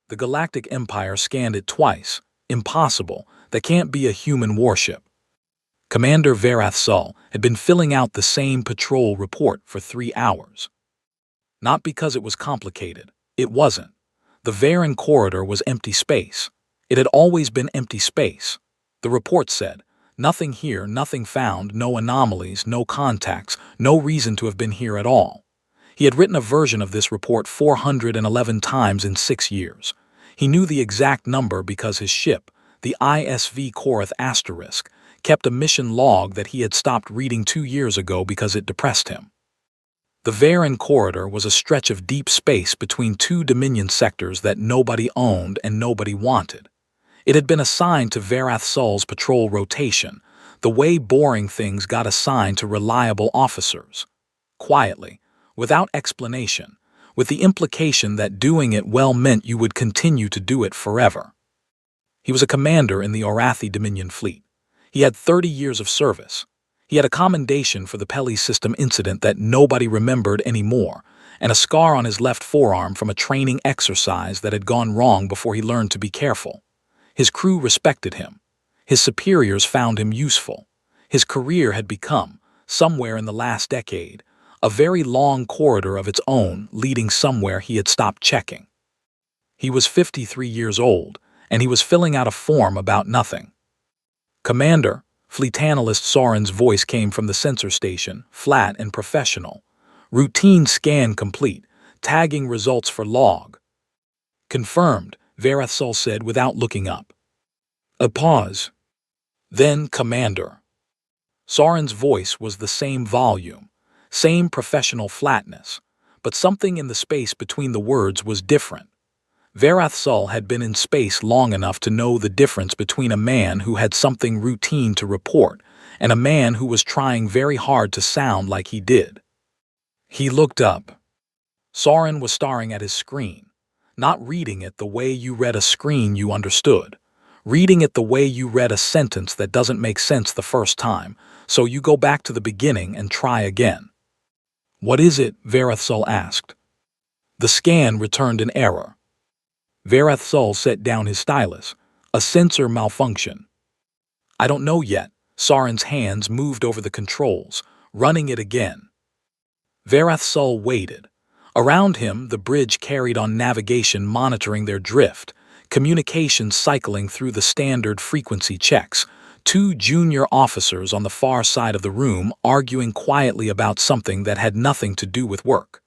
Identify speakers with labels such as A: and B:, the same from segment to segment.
A: The Galactic Empire scanned it twice. Impossible. That can't be a human warship. Commander Varath Sul had been filling out the same patrol report for 3 hours. Not because it was complicated. It wasn't. The Varen corridor was empty space. It had always been empty space. The report said, nothing here, nothing found, no anomalies, no contacts, no reason to have been here at all. He had written a version of this report 411 times in 6 years. He knew the exact number because his ship, the ISV Korath Asterisk, kept a mission log that he had stopped reading 2 years ago because it depressed him. The Varen corridor was a stretch of deep space between 2 Dominion sectors that nobody owned and nobody wanted. It had been assigned to Varath Sul's patrol rotation, the way boring things got assigned to reliable officers. Quietly, without explanation, with the implication that doing it well meant you would continue to do it forever. He was a commander in the Orathi Dominion fleet. He had 30 years of service. He had a commendation for the Peli system incident that nobody remembered anymore, and a scar on his left forearm from a training exercise that had gone wrong before he learned to be careful. His crew respected him. His superiors found him useful. His career had become, somewhere in the last decade, a very long corridor of its own leading somewhere he had stopped checking. He was 53 years old, and he was filling out a form about nothing. "Commander," Fleet Analyst Soren's voice came from the sensor station, flat and professional. "Routine scan complete. Tagging results for log." "Confirmed," Varath Sul said without looking up. A pause. Then, "Commander." Soren's voice was the same volume, same professional flatness, but something in the space between the words was different. Varath Sul had been in space long enough to know the difference between a man who had something routine to report and a man who was trying very hard to sound like he did. He looked up. Soren was staring at his screen, not reading it the way you read a screen you understood, reading it the way you read a sentence that doesn't make sense the first time, so you go back to the beginning and try again. "What is it?" Varath Sul asked. The scan returned an error. Varath Sul set down his stylus. "A sensor malfunction." "I don't know yet." Soren's hands moved over the controls, running it again. Varath Sul waited. Around him, the bridge carried on navigation monitoring their drift, communications cycling through the standard frequency checks, 2 junior officers on the far side of the room arguing quietly about something that had nothing to do with work.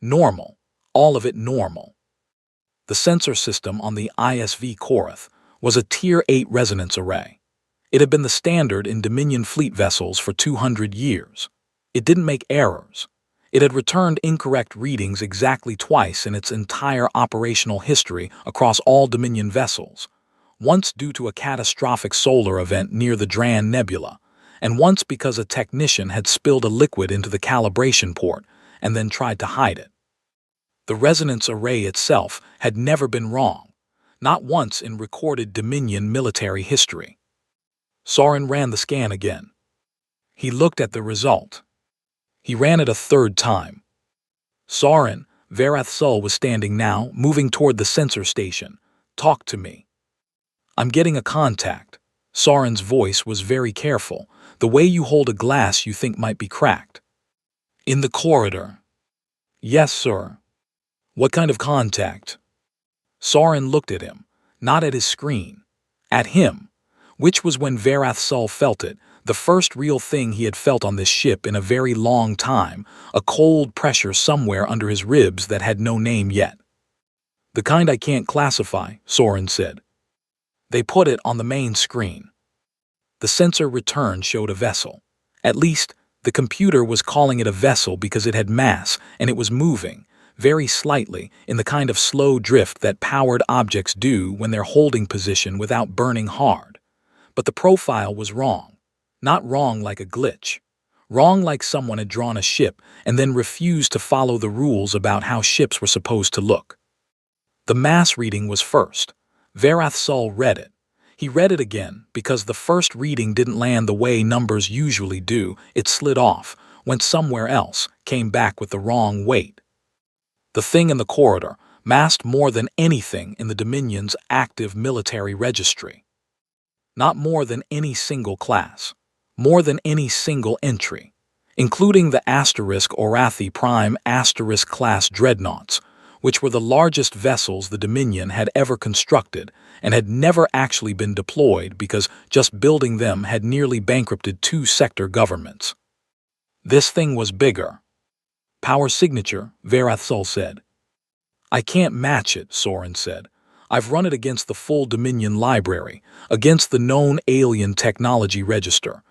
A: Normal. All of it normal. The sensor system on the ISV Korath was a Tier 8 resonance array. It had been the standard in Dominion fleet vessels for 200 years. It didn't make errors. It had returned incorrect readings exactly twice in its entire operational history across all Dominion vessels, once due to a catastrophic solar event near the Dran Nebula, and once because a technician had spilled a liquid into the calibration port and then tried to hide it. The resonance array itself had never been wrong, not once in recorded Dominion military history. Soren ran the scan again. He looked at the result. He ran it a 3rd time. "Soren," Varath Sul was standing now, moving toward the sensor station. "Talk to me." "I'm getting a contact." Soren's voice was very careful, the way you hold a glass you think might be cracked. "In the corridor." "Yes, sir." "What kind of contact?" Soren looked at him, not at his screen. At him, which was when Varath Sul felt it, the first real thing he had felt on this ship in a very long time, a cold pressure somewhere under his ribs that had no name yet. "The kind I can't classify," Soren said. They put it on the main screen. The sensor return showed a vessel. At least, the computer was calling it a vessel because it had mass and it was moving, very slightly, in the kind of slow drift that powered objects do when they're holding position without burning hard. But the profile was wrong. Not wrong like a glitch. Wrong like someone had drawn a ship and then refused to follow the rules about how ships were supposed to look. The mass reading was first. Varath Sul read it. He read it again because the first reading didn't land the way numbers usually do. It slid off, went somewhere else, came back with the wrong weight. The thing in the corridor, massed more than anything in the Dominion's active military registry. Not more than any single class, more than any single entry, including the *Orathi Prime * class dreadnoughts, which were the largest vessels the Dominion had ever constructed and had never actually been deployed because just building them had nearly bankrupted 2 sector governments. This thing was bigger. Power signature, Verath Sol said. I can't match it, Soren said. I've run it against the full Dominion library, against the known alien technology register,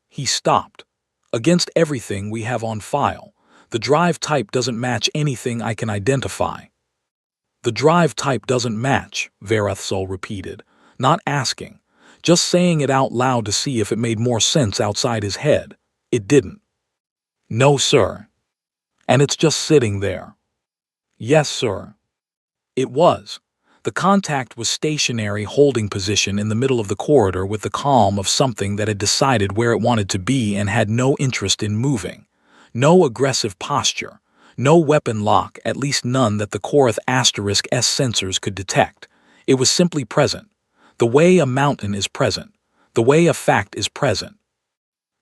A: he stopped, against everything we have on file. The drive type doesn't match anything I can identify. The drive type doesn't match, Verath Sol repeated, not asking, just saying it out loud to see if it made more sense outside his head. It didn't. No, sir. And it's just sitting there. Yes, sir. It was. The contact was stationary holding position in the middle of the corridor with the calm of something that had decided where it wanted to be and had no interest in moving. No aggressive posture. No weapon lock, at least none that the Korath *S sensors could detect. It was simply present. The way a mountain is present. The way a fact is present.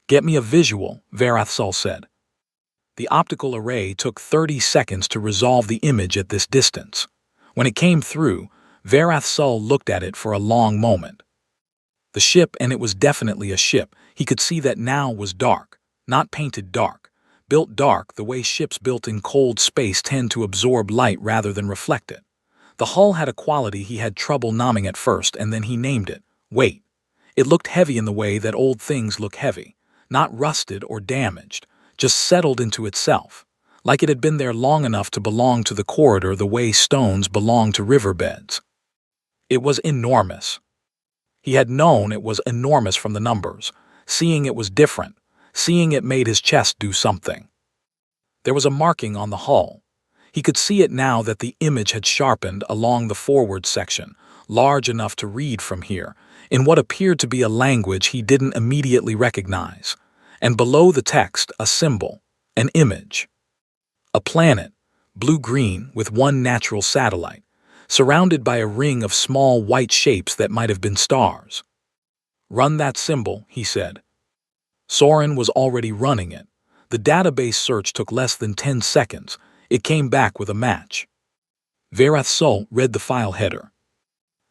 A: Get me a visual, Verath Sol said. The optical array took 30 seconds to resolve the image at this distance. When it came through, Verath Sol looked at it for a long moment. The ship, and it was definitely a ship, he could see that now, was dark, not painted dark, built dark the way ships built in cold space tend to absorb light rather than reflect it. The hull had a quality he had trouble naming at first, and then he named it, weight. It looked heavy in the way that old things look heavy, not rusted or damaged, just settled into itself, like it had been there long enough to belong to the corridor the way stones belong to riverbeds. It was enormous. He had known it was enormous from the numbers. Seeing it was different. Seeing it made his chest do something. There was a marking on the hull. He could see it now that the image had sharpened along the forward section, large enough to read from here, in what appeared to be a language he didn't immediately recognize. And below the text, a symbol, an image. A planet, blue-green with one natural satellite, surrounded by a ring of small white shapes that might have been stars. Run that symbol, he said. Soren was already running it. The database search took less than 10 seconds. It came back with a match. Verath Sol read the file header.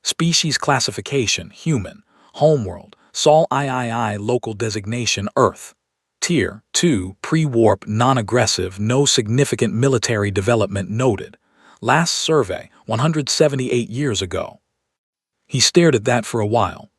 A: Species classification, human. Homeworld, Sol III local designation, Earth. Tier 2, pre-warp, non-aggressive, no significant military development noted. Last survey, 178 years ago. He stared at that for a while.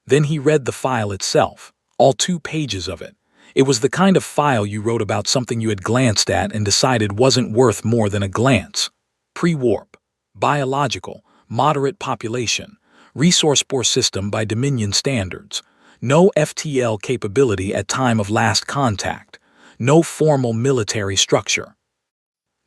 A: Then he read the file itself, all 2 pages of it. It was the kind of file you wrote about something you had glanced at and decided wasn't worth more than a glance. Pre-warp, biological, moderate population, resource poor system by Dominion standards. No FTL capability at time of last contact. No formal military structure.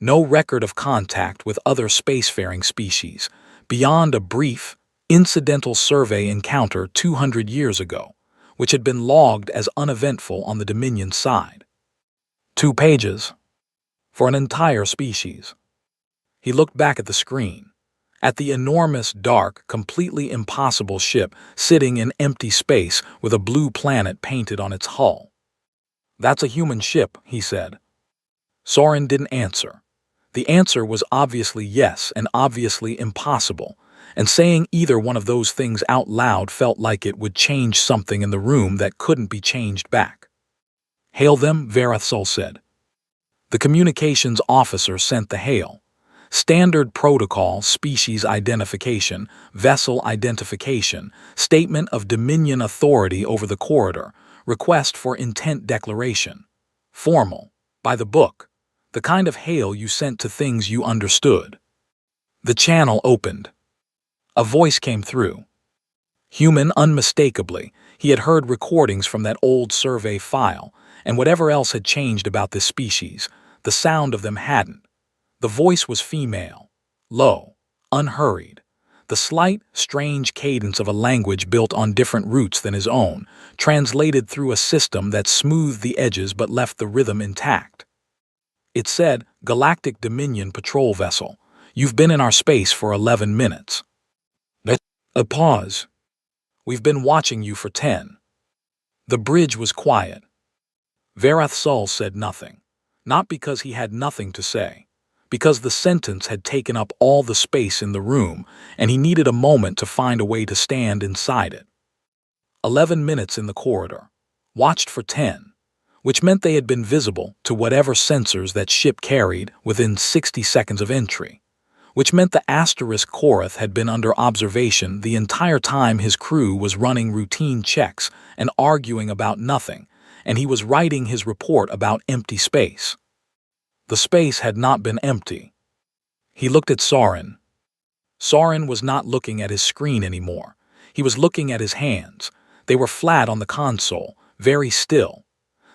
A: No record of contact with other spacefaring species, beyond a brief, incidental survey encounter 200 years ago, which had been logged as uneventful on the Dominion side. 2 pages. For an entire species. He looked back at the screen. At the enormous, dark, completely impossible ship sitting in empty space with a blue planet painted on its hull. That's a human ship, he said. Soren didn't answer. The answer was obviously yes and obviously impossible, and saying either one of those things out loud felt like it would change something in the room that couldn't be changed back. Hail them, Verath Sol said. The communications officer sent the hail. Standard protocol, species identification, vessel identification, statement of Dominion authority over the corridor, request for intent declaration. Formal, by the book, the kind of hail you sent to things you understood. The channel opened. A voice came through. Human unmistakably, he had heard recordings from that old survey file, and whatever else had changed about this species, the sound of them hadn't. The voice was female, low, unhurried. The slight, strange cadence of a language built on different roots than his own, translated through a system that smoothed the edges but left the rhythm intact. It said, Galactic Dominion Patrol Vessel. You've been in our space for 11 minutes. A pause. We've been watching you for 10. The bridge was quiet. Verath Sol said nothing, not because he had nothing to say, because the sentence had taken up all the space in the room and he needed a moment to find a way to stand inside it. 11 minutes in the corridor, watched for 10, which meant they had been visible to whatever sensors that ship carried within 60 seconds of entry, which meant the asterisk Korath had been under observation the entire time his crew was running routine checks and arguing about nothing, and he was writing his report about empty space. The space had not been empty. He looked at Soren. Soren was not looking at his screen anymore. He was looking at his hands. They were flat on the console, very still.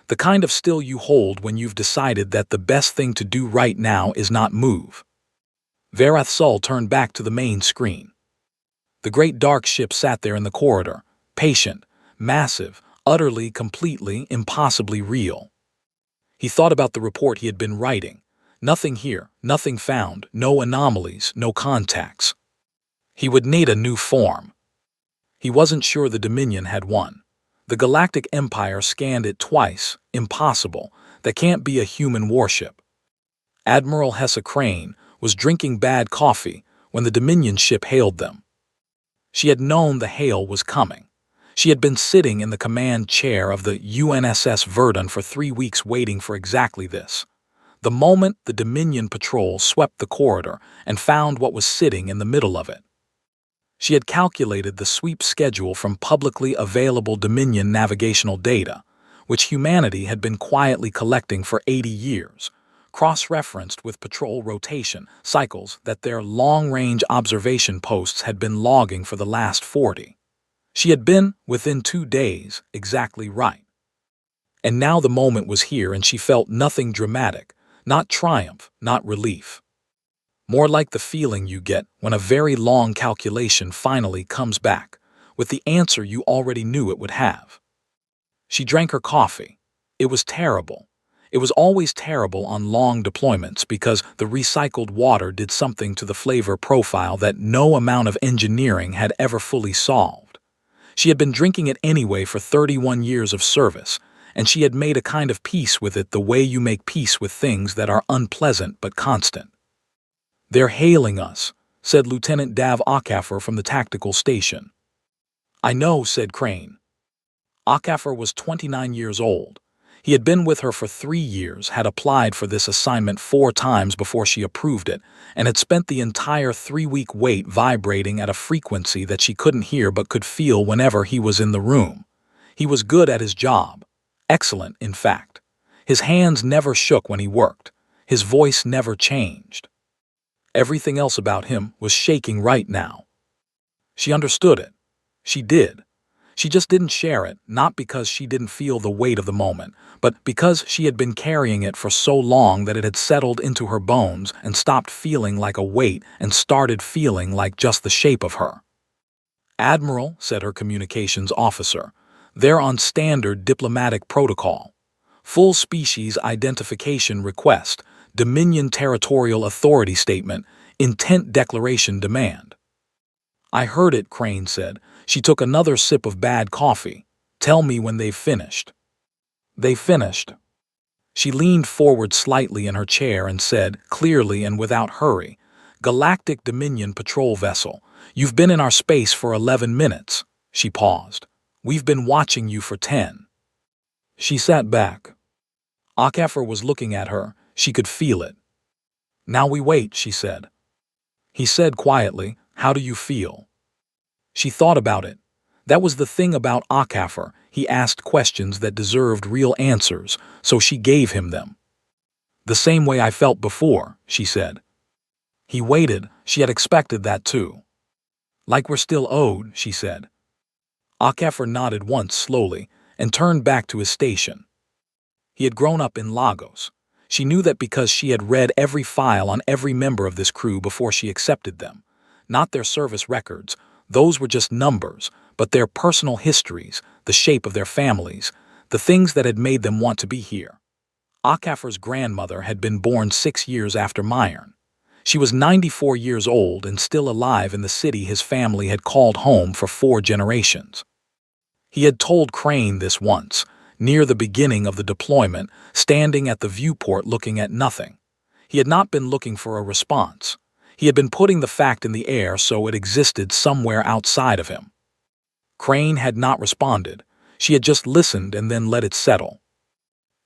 A: The kind of still you hold when you've decided that the best thing to do right now is not move. Verath Sol turned back to the main screen. The great dark ship sat there in the corridor, patient, massive, utterly, completely, impossibly real. He thought about the report he had been writing. Nothing here, nothing found, no anomalies, no contacts. He would need a new form. He wasn't sure the Dominion had one. The Galactic Empire scanned it twice. Impossible. That can't be a human warship. Admiral Hessa Crane was drinking bad coffee when the Dominion ship hailed them. She had known the hail was coming. She had been sitting in the command chair of the UNSS Verdun for 3 weeks waiting for exactly this. The moment the Dominion patrol swept the corridor and found what was sitting in the middle of it. She had calculated the sweep schedule from publicly available Dominion navigational data, which humanity had been quietly collecting for 80 years, cross-referenced with patrol rotation cycles that their long-range observation posts had been logging for the last 40. She had been, within 2 days, exactly right. And now the moment was here and she felt nothing dramatic, not triumph, not relief. More like the feeling you get when a very long calculation finally comes back, with the answer you already knew it would have. She drank her coffee. It was terrible. It was always terrible on long deployments because the recycled water did something to the flavor profile that no amount of engineering had ever fully solved. She had been drinking it anyway for 31 years of service, and she had made a kind of peace with it the way you make peace with things that are unpleasant but constant. "They're hailing us," said Lieutenant Dav Akaffer from the tactical station. "I know," said Crane. Akaffer was 29 years old. He had been with her for 3 years, had applied for this assignment 4 times before she approved it, and had spent the entire 3-week wait vibrating at a frequency that she couldn't hear but could feel whenever he was in the room. He was good at his job. Excellent, in fact. His hands never shook when he worked. His voice never changed. Everything else about him was shaking right now. She understood it. She did. She just didn't share it, not because she didn't feel the weight of the moment, but because she had been carrying it for so long that it had settled into her bones and stopped feeling like a weight and started feeling like just the shape of her. "Admiral," said her communications officer, "they're on standard diplomatic protocol. Full species identification request, Dominion Territorial Authority Statement, Intent Declaration Demand." "I heard it," Crane said. She took another sip of bad coffee. "Tell me when they've finished." "They finished." She leaned forward slightly in her chair and said, clearly and without hurry, "Galactic Dominion patrol vessel, you've been in our space for 11 minutes. She paused. "We've been watching you for 10. She sat back. Akaffer was looking at her. She could feel it. "Now we wait," she said. He said quietly, "How do you feel?" She thought about it. That was the thing about Akaffer. He asked questions that deserved real answers, so she gave him them. "The same way I felt before," she said. He waited. She had expected that too. "Like we're still owed," she said. Akaffer nodded once slowly and turned back to his station. He had grown up in Lagos. She knew that because she had read every file on every member of this crew before she accepted them. Not their service records, those were just numbers, but their personal histories, the shape of their families, the things that had made them want to be here. Akaffer's grandmother had been born 6 years after Myron. She was 94 years old and still alive in the city his family had called home for 4 generations. He had told Crane this once, near the beginning of the deployment, standing at the viewport looking at nothing. He had not been looking for a response. He had been putting the fact in the air so it existed somewhere outside of him. Crane had not responded. She had just listened and then let it settle.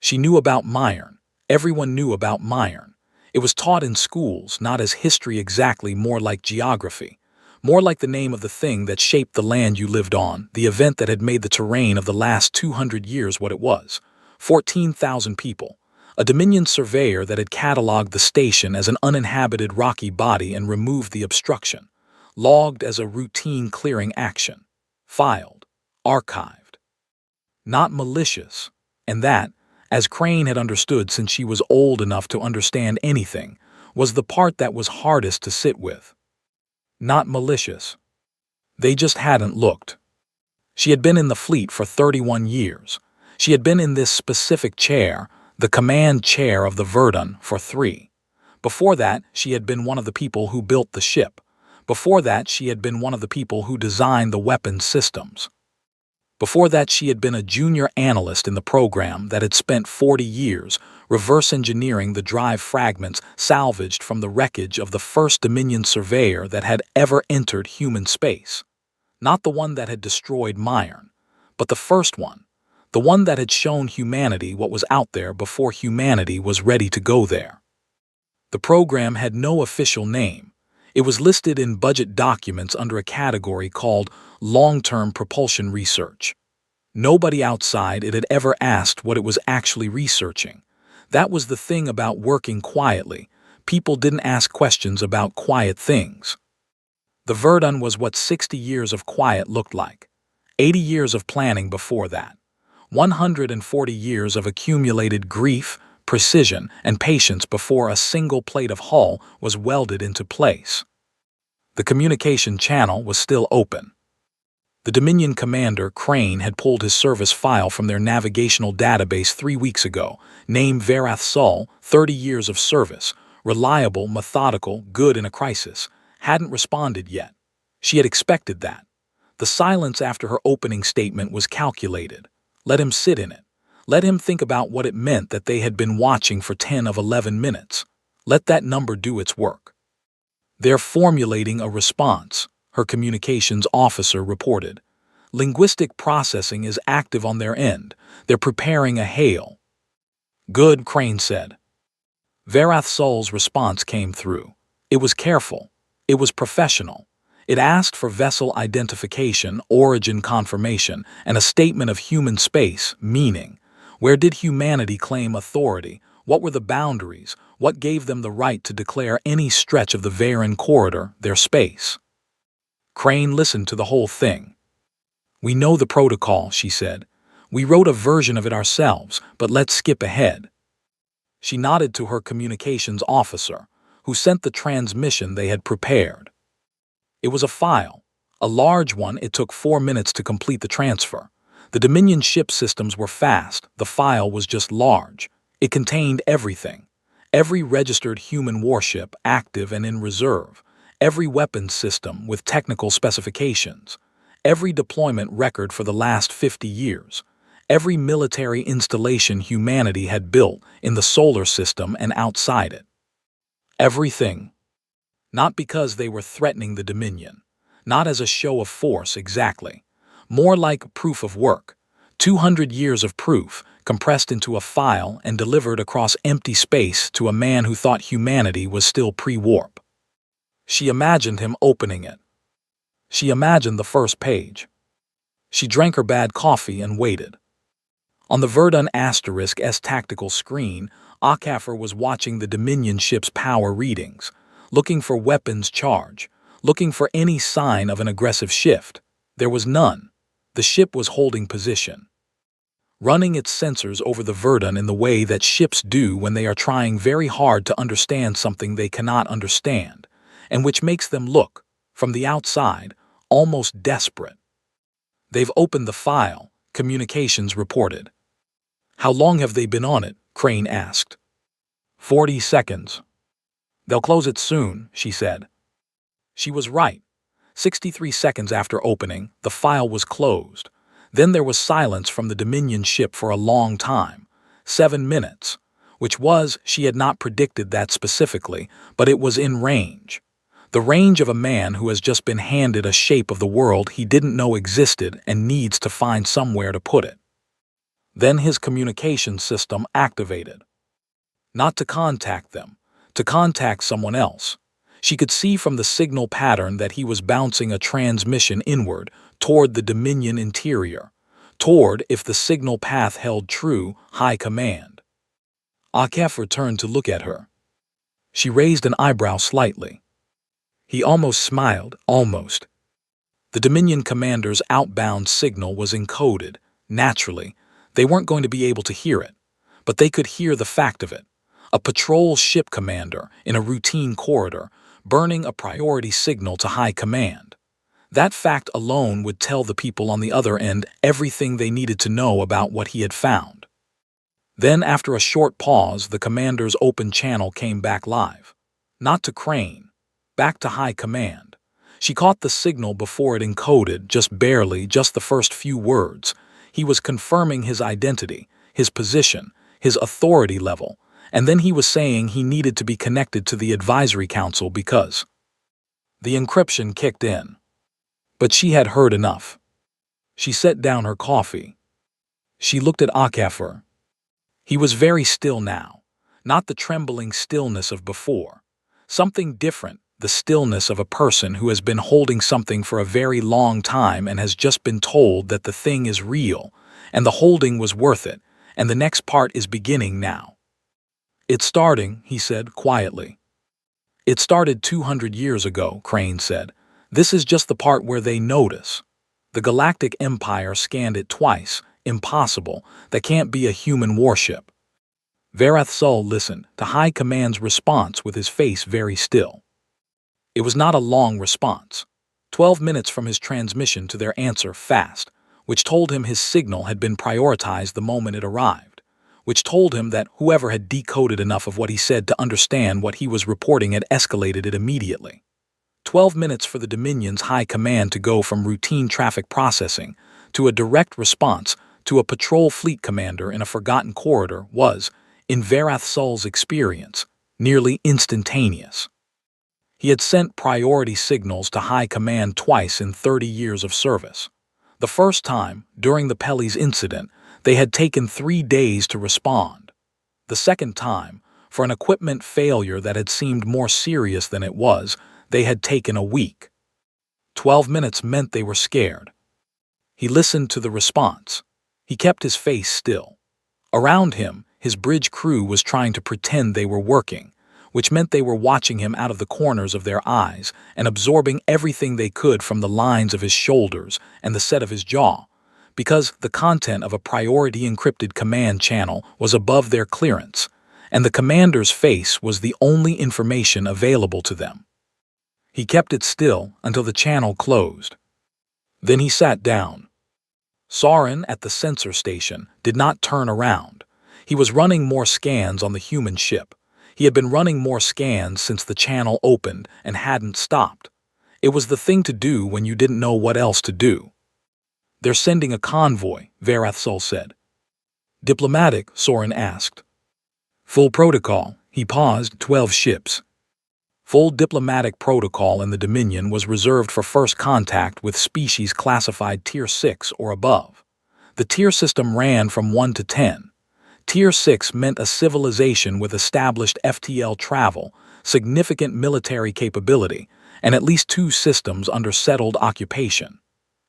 A: She knew about Myron. Everyone knew about Myron. It was taught in schools, not as history exactly, more like geography. More like the name of the thing that shaped the land you lived on, the event that had made the terrain of the last 200 years what it was. 14,000 people. A Dominion surveyor that had catalogued the station as an uninhabited rocky body and removed the obstruction. Logged as a routine clearing action. Filed. Archived. Not malicious. And that, as Crane had understood since she was old enough to understand anything, was the part that was hardest to sit with. Not malicious. They just hadn't looked. She had been in the fleet for 31 years. She had been in this specific chair, the command chair of the Verdun, for 3. Before that, she had been one of the people who built the ship. Before that, she had been one of the people who designed the weapons systems. Before that, she had been a junior analyst in the program that had spent 40 years reverse engineering the drive fragments salvaged from the wreckage of the first Dominion surveyor that had ever entered human space. Not the one that had destroyed Myron, but the first one, the one that had shown humanity what was out there before humanity was ready to go there. The program had no official name. It was listed in budget documents under a category called long-term propulsion research. Nobody outside it had ever asked what it was actually researching. That was the thing about working quietly. People didn't ask questions about quiet things. The Verdun was what 60 years of quiet looked like. 80 years of planning before that. 140 years of accumulated grief, precision, and patience before a single plate of hull was welded into place. The communication channel was still open. The Dominion commander, Crane, had pulled his service file from their navigational database 3 weeks ago, named Verath Sol, 30 years of service, reliable, methodical, good in a crisis, hadn't responded yet. She had expected that. The silence after her opening statement was calculated. Let him sit in it. Let him think about what it meant that they had been watching for 10 of 11 minutes. Let that number do its work. They're formulating a response, her communications officer reported. Linguistic processing is active on their end. They're preparing a hail. Good, Crane said. Verath Sol's response came through. It was careful. It was professional. It asked for vessel identification, origin confirmation, and a statement of human space, meaning. Where did humanity claim authority? What were the boundaries? What gave them the right to declare any stretch of the Varen corridor their space? Crane listened to the whole thing. We know the protocol, she said. We wrote a version of it ourselves, but let's skip ahead. She nodded to her communications officer, who sent the transmission they had prepared. It was a file, a large one. It took 4 minutes to complete the transfer. The Dominion ship systems were fast. The file was just large. It contained everything. Every registered human warship, active and in reserve. Every weapons system with technical specifications. Every deployment record for the last 50 years. Every military installation humanity had built in the solar system and outside it. Everything. Not because they were threatening the Dominion. Not as a show of force exactly. More like proof of work. 200 years of proof, compressed into a file and delivered across empty space to a man who thought humanity was still pre-warp. She imagined him opening it. She imagined the first page. She drank her bad coffee and waited. On the Verdun *S tactical screen, Akafer was watching the Dominion ship's power readings, looking for weapons charge, looking for any sign of an aggressive shift. There was none. The ship was holding position. Running its sensors over the Verdun in the way that ships do when they are trying very hard to understand something they cannot understand, and which makes them look, from the outside, almost desperate. They've opened the file, communications reported. How long have they been on it? Crane asked. 40 seconds. They'll close it soon, she said. She was right. 63 seconds after opening, the file was closed. Then there was silence from the Dominion ship for a long time, 7 minutes, which was, she had not predicted that specifically, but it was in range. The range of a man who has just been handed a shape of the world he didn't know existed and needs to find somewhere to put it. Then his communication system activated. Not to contact them, to contact someone else. She could see from the signal pattern that he was bouncing a transmission inward, toward the Dominion interior, toward, if the signal path held true, High Command. HFY returned to look at her. She raised an eyebrow slightly. He almost smiled, almost. The Dominion commander's outbound signal was encoded. Naturally, they weren't going to be able to hear it, but they could hear the fact of it. A patrol ship commander in a routine corridor burning a priority signal to High Command. That fact alone would tell the people on the other end everything they needed to know about what he had found. Then, after a short pause, the commander's open channel came back live. Not to Crane, back to High Command. She caught the signal before it encoded, just barely, just the first few words. He was confirming his identity, his position, his authority level, and then he was saying he needed to be connected to the advisory council because the encryption kicked in. But she had heard enough. She set down her coffee. She looked at HFY. He was very still now, not the trembling stillness of before. Something different, the stillness of a person who has been holding something for a very long time and has just been told that the thing is real, and the holding was worth it, and the next part is beginning now. It's starting, he said quietly. It started 200 years ago, Crane said. This is just the part where they notice. The Galactic Empire scanned it twice. Impossible. That can't be a human warship. Verath Sol listened to High Command's response with his face very still. It was not a long response. 12 minutes from his transmission to their answer fast, which told him his signal had been prioritized the moment it arrived, which told him that whoever had decoded enough of what he said to understand what he was reporting had escalated it immediately. 12 minutes for the Dominion's High Command to go from routine traffic processing to a direct response to a patrol fleet commander in a forgotten corridor was, in Verath Sol's experience, nearly instantaneous. He had sent priority signals to High Command twice in 30 years of service. The first time, during the Pelly's incident, they had taken 3 days to respond. The second time, for an equipment failure that had seemed more serious than it was, they had taken a week. 12 minutes meant they were scared. He listened to the response. He kept his face still. Around him, his bridge crew was trying to pretend they were working, which meant they were watching him out of the corners of their eyes and absorbing everything they could from the lines of his shoulders and the set of his jaw, because the content of a priority encrypted command channel was above their clearance, and the commander's face was the only information available to them. He kept it still until the channel closed. Then he sat down. Soren at the sensor station did not turn around. He was running more scans on the human ship. He had been running more scans since the channel opened and hadn't stopped. It was the thing to do when you didn't know what else to do. They're sending a convoy, Verath Sol said. Diplomatic, Soren asked. Full protocol. He paused. 12 ships. Full diplomatic protocol in the Dominion was reserved for first contact with species classified Tier 6 or above. The tier system ran from 1 to 10. Tier 6 meant a civilization with established FTL travel, significant military capability, and at least 2 systems under settled occupation.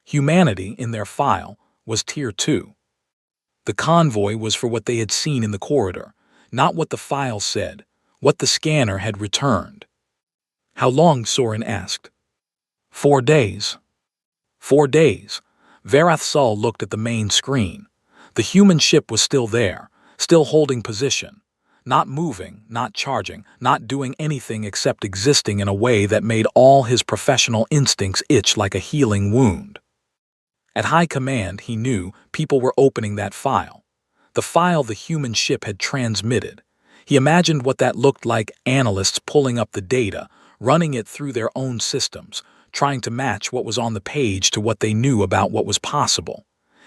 A: Humanity, in their file, was Tier 2. The convoy was for what they had seen in the corridor, not what the file said, what the scanner had returned. How long? Soren asked. 4 days. 4 days. Verath Sol looked at the main screen. The human ship was still there, still holding position, not moving, not charging, not doing anything except existing in a way that made all his professional instincts itch like a healing wound. At High Command, he knew people were opening that file. The file the human ship had transmitted. He imagined what that looked like: analysts pulling up the data, running it through their own systems, trying to match what was on the page to what they knew about what was possible.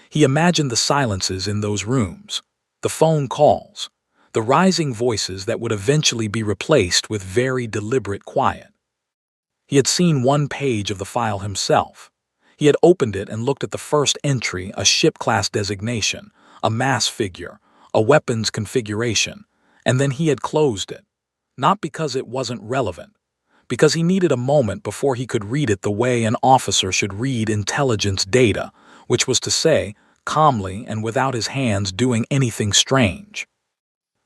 A: He imagined the silences in those rooms, the phone calls, the rising voices that would eventually be replaced with very deliberate quiet. He had seen one page of the file himself. He had opened it and looked at the first entry: a ship class designation, a mass figure, a weapons configuration, and then he had closed it. Not because it wasn't relevant, because he needed a moment before he could read it the way an officer should read intelligence data, which was to say, calmly and without his hands doing anything strange.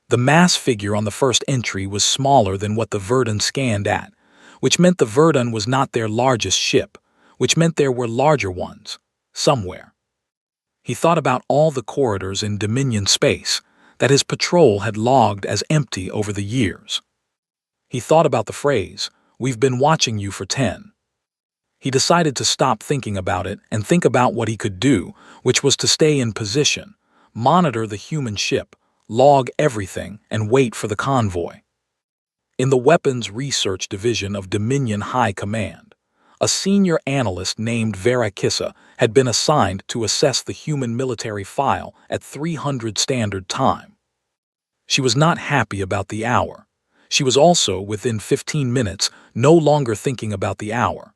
A: The mass figure on the first entry was smaller than what the Verdun scanned at, which meant the Verdun was not their largest ship, which meant there were larger ones, somewhere. He thought about all the corridors in Dominion space that his patrol had logged as empty over the years. He thought about the phrase, "We've been watching you for 10." He decided to stop thinking about it and think about what he could do, which was to stay in position, monitor the human ship, log everything, and wait for the convoy. In the Weapons Research Division of Dominion High Command, a senior analyst named Vera Kissa had been assigned to assess the human military file at 300 Standard Time. She was not happy about the hour. She was also, within 15 minutes, no longer thinking about the hour.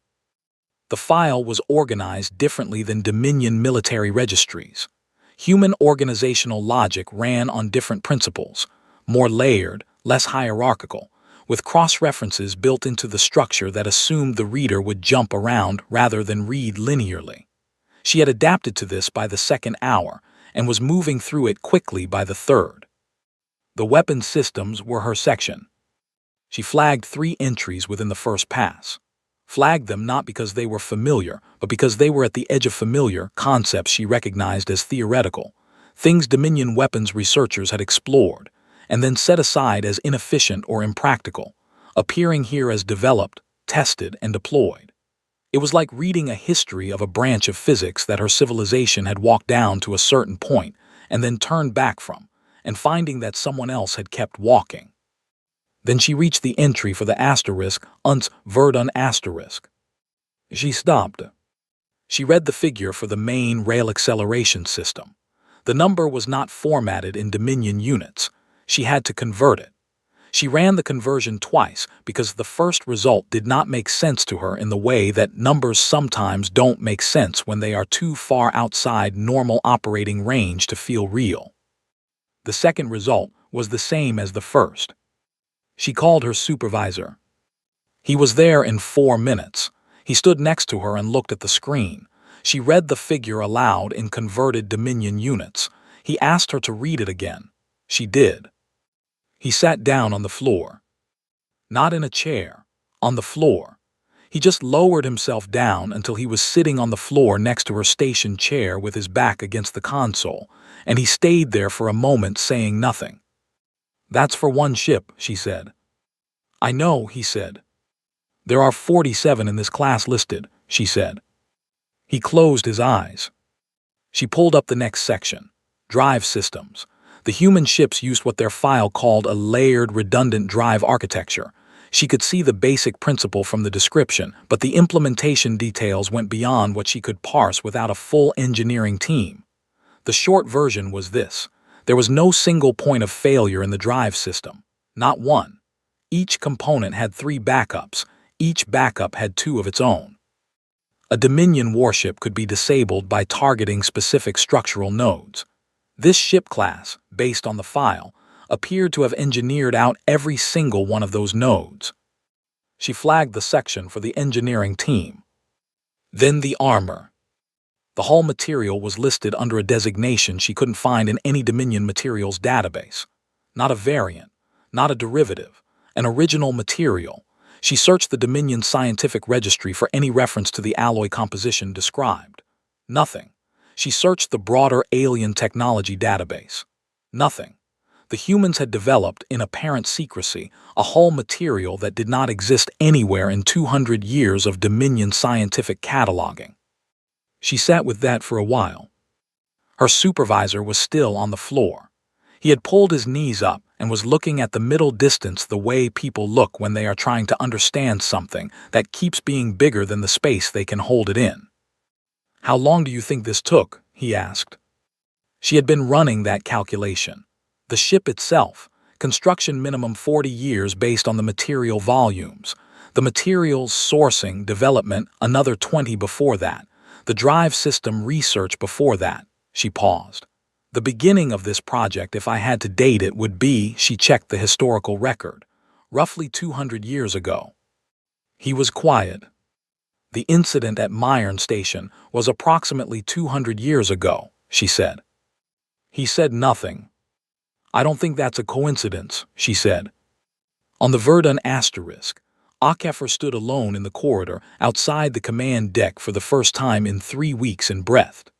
A: The file was organized differently than Dominion military registries. Human organizational logic ran on different principles, more layered, less hierarchical, with cross-references built into the structure that assumed the reader would jump around rather than read linearly. She had adapted to this by the second hour and was moving through it quickly by the third. The weapons systems were her section. She flagged 3 entries within the first pass. Flagged them not because they were familiar, but because they were at the edge of familiar concepts she recognized as theoretical, things Dominion weapons researchers had explored, and then set aside as inefficient or impractical, appearing here as developed, tested, and deployed. It was like reading a history of a branch of physics that her civilization had walked down to a certain point and then turned back from, and finding that someone else had kept walking. Then she reached the entry for the asterisk, uns Verdun asterisk. She stopped. She read the figure for the main rail acceleration system. The number was not formatted in Dominion units. She had to convert it. She ran the conversion twice because the first result did not make sense to her in the way that numbers sometimes don't make sense when they are too far outside normal operating range to feel real. The second result was the same as the first. She called her supervisor. He was there in 4 minutes. He stood next to her and looked at the screen. She read the figure aloud in converted Dominion units. He asked her to read it again. She did. He sat down on the floor. Not in a chair, on the floor. He just lowered himself down until he was sitting on the floor next to her station chair with his back against the console, and he stayed there for a moment saying nothing. "That's for one ship," she said. "I know," he said. "There are 47 in this class listed," she said. He closed his eyes. She pulled up the next section, drive systems. The human ships used what their file called a layered redundant drive architecture. She could see the basic principle from the description, but the implementation details went beyond what she could parse without a full engineering team. The short version was this. There was no single point of failure in the drive system. Not one. Each component had 3 backups. Each backup had 2 of its own. A Dominion warship could be disabled by targeting specific structural nodes. This ship class, based on the file, appeared to have engineered out every single one of those nodes. She flagged the section for the engineering team. Then the armor. The hull material was listed under a designation she couldn't find in any Dominion materials database. Not a variant, not a derivative, an original material. She searched the Dominion Scientific Registry for any reference to the alloy composition described. Nothing. She searched the broader alien technology database. Nothing. The humans had developed, in apparent secrecy, a hull material that did not exist anywhere in 200 years of Dominion scientific cataloging. She sat with that for a while. Her supervisor was still on the floor. He had pulled his knees up and was looking at the middle distance the way people look when they are trying to understand something that keeps being bigger than the space they can hold it in. "How long do you think this took?" he asked. She had been running that calculation. The ship itself, construction minimum 40 years based on the material volumes. The materials sourcing, development, another 20 before that. The drive system research before that. She paused. The beginning of this project, if I had to date it, would be, she checked the historical record, roughly 200 years ago. He was quiet. "The incident at Myron Station was approximately 200 years ago," she said. He said nothing. "I don't think that's a coincidence," she said. On the Verdun asterisk, HFY stood alone in the corridor outside the command deck for the first time in 3 weeks and breathed.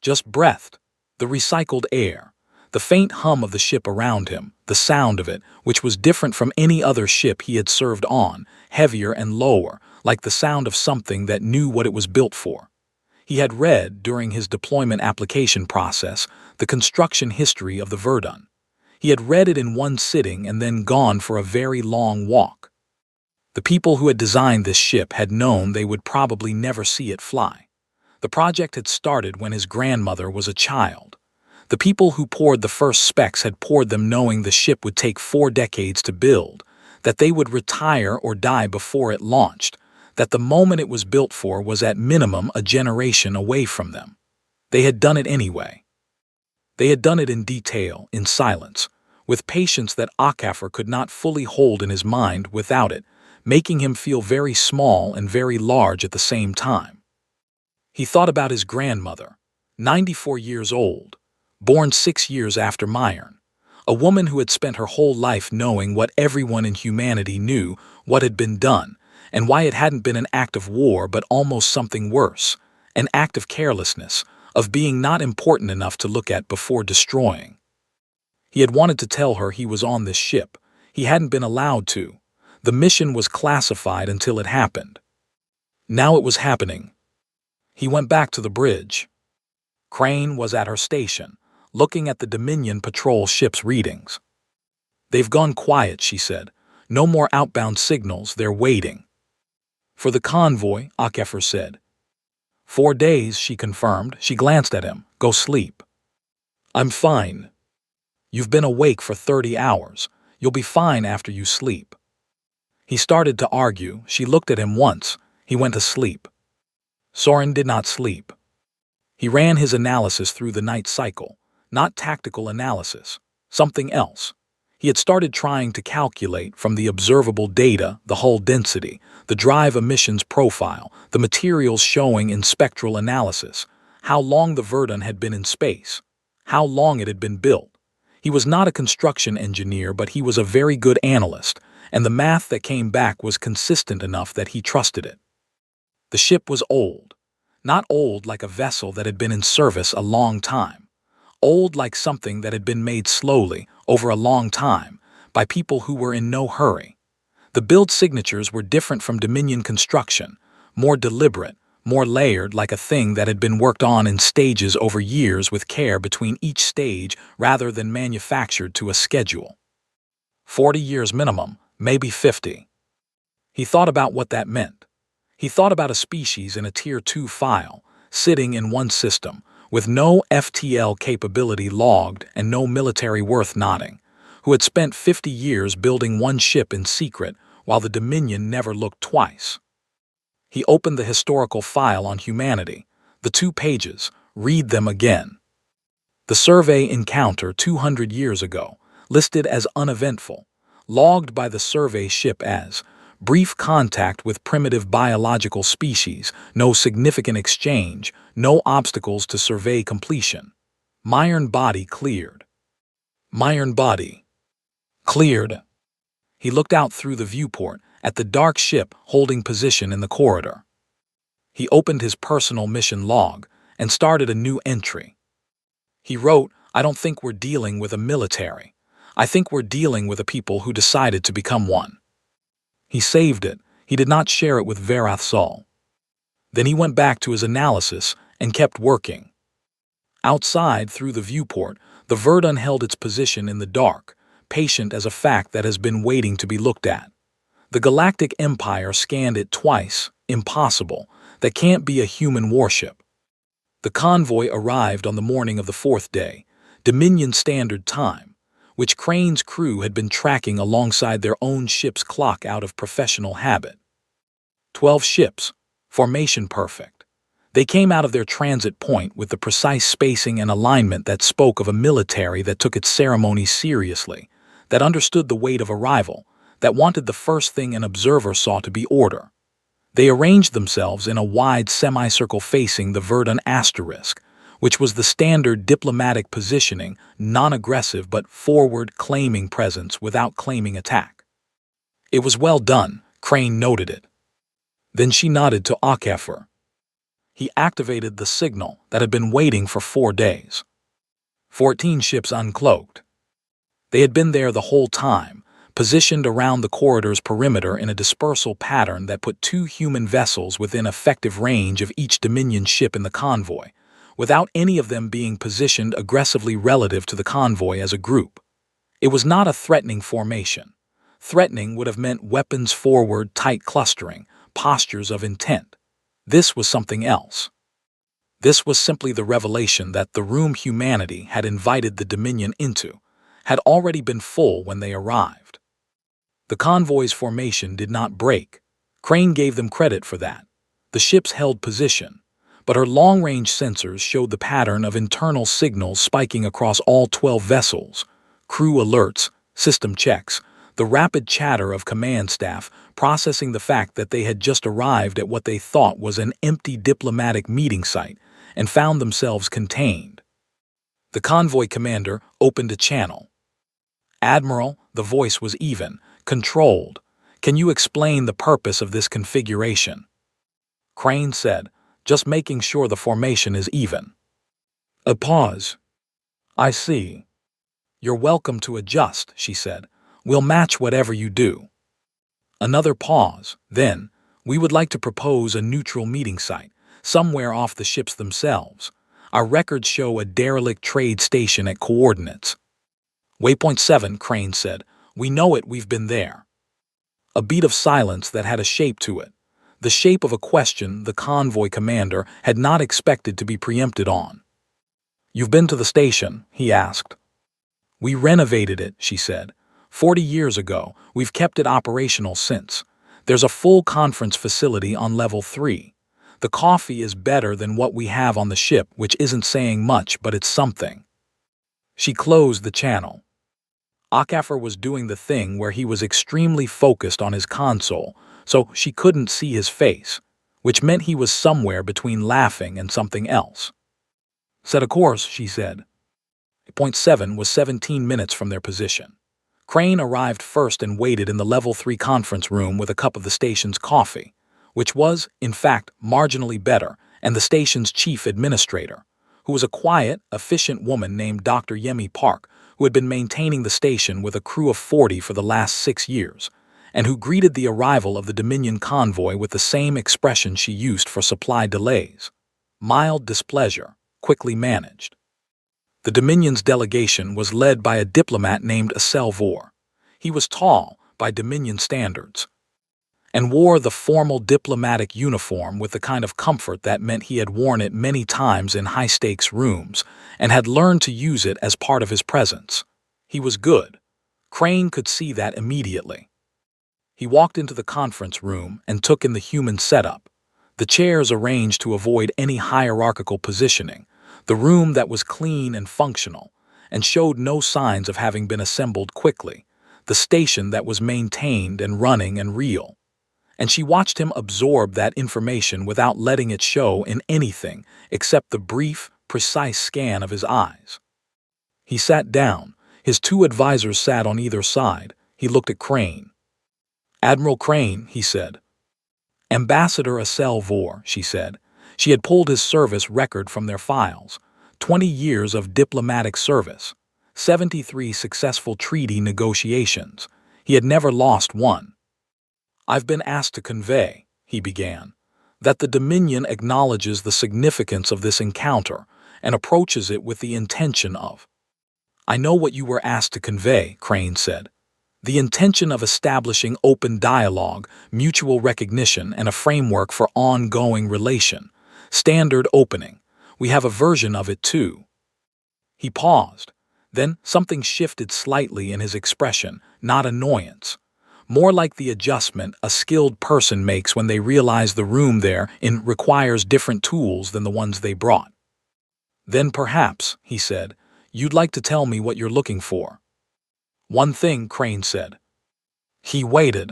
A: Just breathed. The recycled air, the faint hum of the ship around him, the sound of it, which was different from any other ship he had served on, heavier and lower, like the sound of something that knew what it was built for. He had read, during his deployment application process, the construction history of the Verdun. He had read it in one sitting and then gone for a very long walk. The people who had designed this ship had known they would probably never see it fly. The project had started when his grandmother was a child. The people who poured the first specs had poured them knowing the ship would take 4 decades to build, that they would retire or die before it launched, that the moment it was built for was at minimum a generation away from them. They had done it anyway. They had done it in detail, in silence, with patience that HFY could not fully hold in his mind without it, making him feel very small and very large at the same time. He thought about his grandmother, 94 years old, born 6 years after Myron, a woman who had spent her whole life knowing what everyone in humanity knew, what had been done, and why it hadn't been an act of war but almost something worse, an act of carelessness, of being not important enough to look at before destroying. He had wanted to tell her he was on this ship. He hadn't been allowed to. The mission was classified until it happened. Now it was happening. He went back to the bridge. Crane was at her station, looking at the Dominion patrol ship's readings. "They've gone quiet," she said. "No more outbound signals, they're waiting." "For the convoy," HFY said. 4 days, she confirmed. She glanced at him. "Go sleep." "I'm fine." "You've been awake for 30 hours. You'll be fine after you sleep." He started to argue. She looked at him once. He went to sleep. Soren did not sleep. He ran his analysis through the night cycle, not tactical analysis, something else. He had started trying to calculate from the observable data, the hull density, the drive emissions profile, the materials showing in spectral analysis, how long the Verdun had been in space, how long it had been built. He was not a construction engineer, but he was a very good analyst, and the math that came back was consistent enough that he trusted it. The ship was old. Not old like a vessel that had been in service a long time. Old like something that had been made slowly, over a long time, by people who were in no hurry. The build signatures were different from Dominion construction, more deliberate, more layered, like a thing that had been worked on in stages over years with care between each stage rather than manufactured to a schedule. 40 years minimum, maybe 50. He thought about what that meant. He thought about a species in a Tier 2 file, sitting in one system, with no FTL capability logged and no military worth nodding, who had spent 50 years building one ship in secret while the Dominion never looked twice. He opened the historical file on humanity, the 2 pages, read them again. The survey encounter 200 years ago, listed as uneventful, logged by the survey ship as brief contact with primitive biological species, no significant exchange, no obstacles to survey completion. Myron body cleared. Myron body cleared. He looked out through the viewport at the dark ship holding position in the corridor. He opened his personal mission log and started a new entry. He wrote, "I don't think we're dealing with a military. I think we're dealing with a people who decided to become one." He saved it. He did not share it with Verath Sol. Then he went back to his analysis and kept working. Outside, through the viewport, the Verdun held its position in the dark, patient as a fact that has been waiting to be looked at. The Galactic Empire scanned it twice. Impossible. That can't be a human warship. The convoy arrived on the morning of the fourth day, Dominion Standard Time, which Crane's crew had been tracking alongside their own ship's clock out of professional habit. 12 ships, formation perfect. They came out of their transit point with the precise spacing and alignment that spoke of a military that took its ceremony seriously, that understood the weight of arrival, that wanted the first thing an observer saw to be order. They arranged themselves in a wide semicircle facing the Verdun asterisk, which was the standard diplomatic positioning, non-aggressive but forward-claiming presence without claiming attack. It was well done, Crane noted it. Then she nodded to HFY. He activated the signal that had been waiting for 4 days. 14 ships uncloaked. They had been there the whole time, positioned around the corridor's perimeter in a dispersal pattern that put 2 human vessels within effective range of each Dominion ship in the convoy, without any of them being positioned aggressively relative to the convoy as a group. It was not a threatening formation. Threatening would have meant weapons forward, tight clustering, postures of intent. This was something else. This was simply the revelation that the room humanity had invited the Dominion into had already been full when they arrived. The convoy's formation did not break. Crane gave them credit for that. The ships held position, but her long-range sensors showed the pattern of internal signals spiking across all 12 vessels, crew alerts, system checks, the rapid chatter of command staff processing the fact that they had just arrived at what they thought was an empty diplomatic meeting site and found themselves contained. The convoy commander opened a channel. "Admiral," the voice was even, controlled. "Can you explain the purpose of this configuration?" Crane said, "Just making sure the formation is even." A pause. "I see. You're welcome to adjust," she said. "We'll match whatever you do." Another pause. Then, "We would like to propose a neutral meeting site, somewhere off the ships themselves. Our records show a derelict trade station at coordinates." "Waypoint 7, Crane said. "We know it, we've been there." A beat of silence that had a shape to it. The shape of a question the convoy commander had not expected to be preempted on. "You've been to the station?" he asked. "We renovated it," she said. 40 years ago, we've kept it operational since. There's a full conference facility on level 3. The coffee is better than what we have on the ship, which isn't saying much, but it's something." She closed the channel. HFY was doing the thing where he was extremely focused on his console, so she couldn't see his face, which meant he was somewhere between laughing and something else. "Set a course," she said. Point 7 was 17 minutes from their position. Crane arrived first and waited in the level 3 conference room with a cup of the station's coffee, which was, in fact, marginally better, and the station's chief administrator, who was a quiet, efficient woman named Dr. Yemi Park, who had been maintaining the station with a crew of 40 for the last 6 years, and who greeted the arrival of the Dominion convoy with the same expression she used for supply delays. Mild displeasure, quickly managed. The Dominion's delegation was led by a diplomat named HFY. He was tall, by Dominion standards, and wore the formal diplomatic uniform with the kind of comfort that meant he had worn it many times in high-stakes rooms and had learned to use it as part of his presence. He was good. Crane could see that immediately. He walked into the conference room and took in the human setup, the chairs arranged to avoid any hierarchical positioning, the room that was clean and functional, and showed no signs of having been assembled quickly, the station that was maintained and running and real. And she watched him absorb that information without letting it show in anything except the brief, precise scan of his eyes. He sat down. His 2 advisors sat on either side. He looked at Crane. "Admiral Crane," he said. "Ambassador HFY," she said. She had pulled his service record from their files. 20 years of diplomatic service. 73 successful treaty negotiations. He had never lost one. "I've been asked to convey," he began, "that the Dominion acknowledges the significance of this encounter and approaches it with the intention of—" I know what you were asked to convey, Crane said. The intention of establishing open dialogue, mutual recognition, and a framework for ongoing relation. Standard opening. We have a version of it too. He paused. Then something shifted slightly in his expression, not annoyance. More like the adjustment a skilled person makes when they realize the room they're in requires different tools than the ones they brought. Then perhaps, he said, you'd like to tell me what you're looking for. One thing, Crane said. He waited.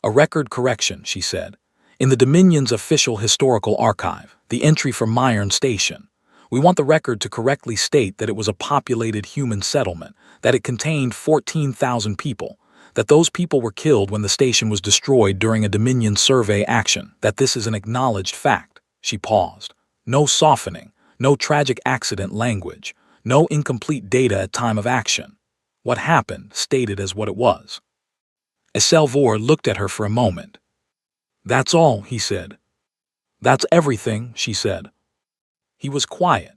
A: A record correction, she said. In the Dominion's official historical archive, the entry for Myron Station, we want the record to correctly state that it was a populated human settlement, that it contained 14,000 people, that those people were killed when the station was destroyed during a Dominion survey action, that this is an acknowledged fact. She paused. No softening, no tragic accident language, no incomplete data at time of action. What happened, stated as what it was. Salvor looked at her for a moment. That's all, he said. That's everything, she said. He was quiet.